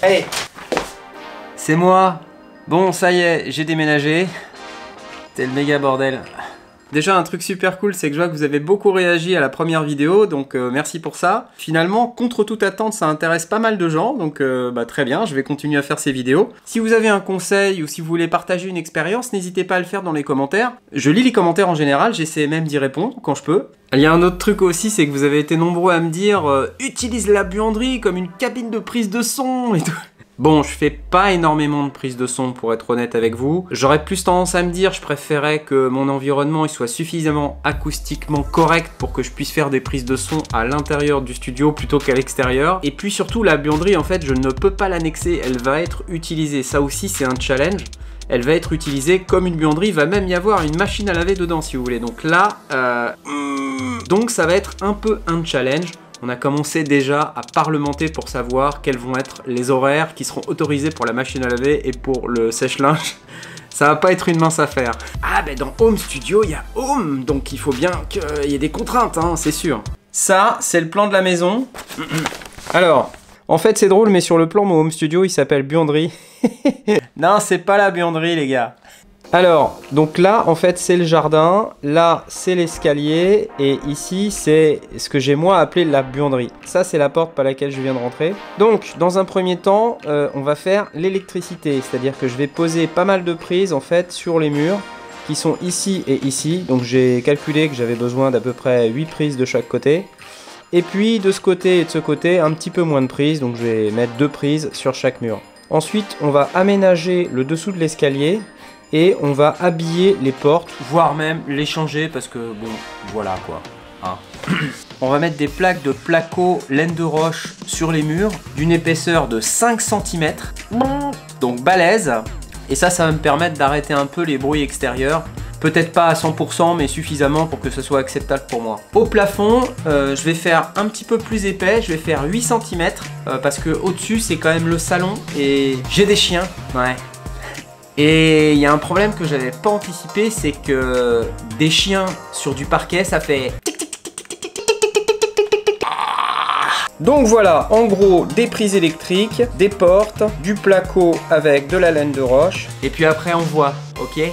Hey, c'est moi. Bon, ça y est, j'ai déménagé. C'était le méga bordel. Déjà, un truc super cool, c'est que je vois que vous avez beaucoup réagi à la première vidéo, donc merci pour ça. Finalement, contre toute attente, ça intéresse pas mal de gens, donc très bien, je vais continuer à faire ces vidéos. Si vous avez un conseil ou si vous voulez partager une expérience, n'hésitez pas à le faire dans les commentaires. Je lis les commentaires en général, j'essaie même d'y répondre quand je peux. Il y a un autre truc aussi, c'est que vous avez été nombreux à me dire utilise la buanderie comme une cabine de prise de son et tout. Bon, je fais pas énormément de prise de son pour être honnête avec vous. J'aurais plus tendance à me dire, je préférais que mon environnement il soit suffisamment acoustiquement correct pour que je puisse faire des prises de son à l'intérieur du studio plutôt qu'à l'extérieur. Et puis surtout, la buanderie, en fait, je ne peux pas l'annexer, elle va être utilisée. Ça aussi, c'est un challenge. Elle va être utilisée comme une buanderie, il va même y avoir une machine à laver dedans si vous voulez. Donc là, donc ça va être un peu un challenge. On a commencé déjà à parlementer pour savoir quels vont être les horaires qui seront autorisés pour la machine à laver et pour le sèche-linge. Ça va pas être une mince affaire. Ah ben dans Home Studio, il y a Home, donc il faut bien qu'il y ait des contraintes, hein, c'est sûr. Ça, c'est le plan de la maison. Alors, en fait c'est drôle, mais sur le plan, mon Home Studio, il s'appelle buanderie. Non, c'est pas la buanderie, les gars. Alors, donc là, en fait, c'est le jardin, là, c'est l'escalier, et ici, c'est ce que j'ai moi appelé la buanderie. Ça, c'est la porte par laquelle je viens de rentrer. Donc, dans un premier temps, on va faire l'électricité, c'est-à-dire que je vais poser pas mal de prises, en fait, sur les murs, qui sont ici et ici. Donc, j'ai calculé que j'avais besoin d'à peu près 8 prises de chaque côté. Et puis, de ce côté et de ce côté, un petit peu moins de prises, donc je vais mettre 2 prises sur chaque mur. Ensuite, on va aménager le dessous de l'escalier, et on va habiller les portes, voire même les changer parce que bon, voilà quoi. Hein. On va mettre des plaques de placo laine de roche sur les murs d'une épaisseur de 5 cm. Donc balèze. Et ça va me permettre d'arrêter un peu les bruits extérieurs. Peut-être pas à 100% mais suffisamment pour que ce soit acceptable pour moi. Au plafond, je vais faire un petit peu plus épais, je vais faire 8 cm parce que au-dessus c'est quand même le salon et j'ai des chiens. Ouais. Et il y a un problème que j'avais pas anticipé, c'est que des chiens sur du parquet, ça fait tic tic tic tic tic tic. Donc voilà, en gros, des prises électriques, des portes, du placo avec de la laine de roche. Et puis après, on voit, ok? Ouais.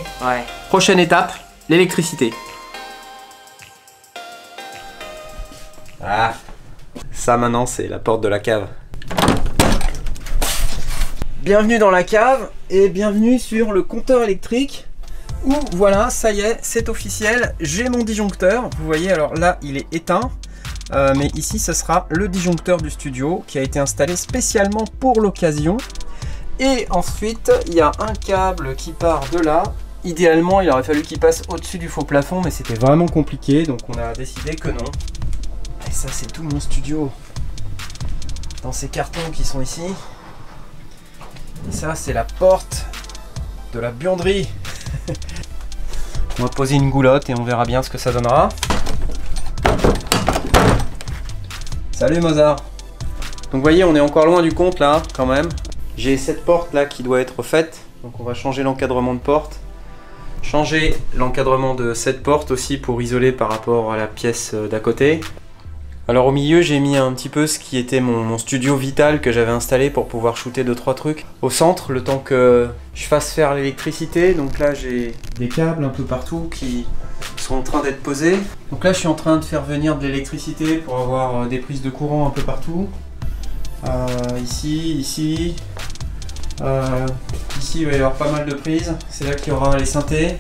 Prochaine étape, l'électricité. Ah, ça maintenant, c'est la porte de la cave. Bienvenue dans la cave et bienvenue sur le compteur électrique où voilà, ça y est, c'est officiel, j'ai mon disjoncteur. Vous voyez, alors là, il est éteint, mais ici, ce sera le disjoncteur du studio qui a été installé spécialement pour l'occasion. Et ensuite, il y a un câble qui part de là. Idéalement, il aurait fallu qu'il passe au-dessus du faux plafond, mais c'était vraiment compliqué, donc on a décidé que non. Et ça, c'est tout mon studio dans ces cartons qui sont ici. Et ça, c'est la porte de la buanderie. On va poser une goulotte et on verra bien ce que ça donnera. Salut Mozart. Donc vous voyez, on est encore loin du compte là, quand même. J'ai cette porte là qui doit être faite. Donc on va changer l'encadrement de porte. Changer l'encadrement de cette porte aussi pour isoler par rapport à la pièce d'à côté. Alors au milieu, j'ai mis un petit peu ce qui était mon studio vital que j'avais installé pour pouvoir shooter 2-3 trucs. Au centre, le temps que je fasse faire l'électricité. Donc là, j'ai des câbles un peu partout qui sont en train d'être posés. Donc là, je suis en train de faire venir de l'électricité pour avoir des prises de courant un peu partout. Ici. Ici, il va y avoir pas mal de prises. C'est là qu'il y aura les synthés.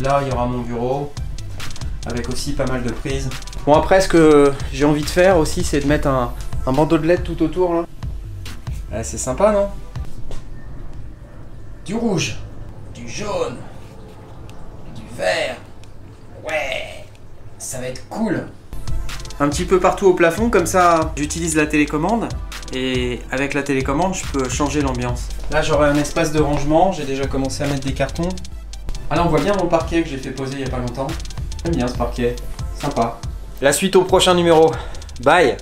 Là, il y aura mon bureau avec aussi pas mal de prises. Bon, après, ce que j'ai envie de faire aussi, c'est de mettre un bandeau de LED tout autour là. C'est sympa, non? Du rouge, du jaune, du vert. Ouais, ça va être cool. Un petit peu partout au plafond, comme ça, j'utilise la télécommande. Et avec la télécommande, je peux changer l'ambiance. Là, j'aurai un espace de rangement. J'ai déjà commencé à mettre des cartons. Ah là, on voit bien mon parquet que j'ai fait poser il n'y a pas longtemps. J'aime bien ce parquet, sympa. La suite au prochain numéro. Bye!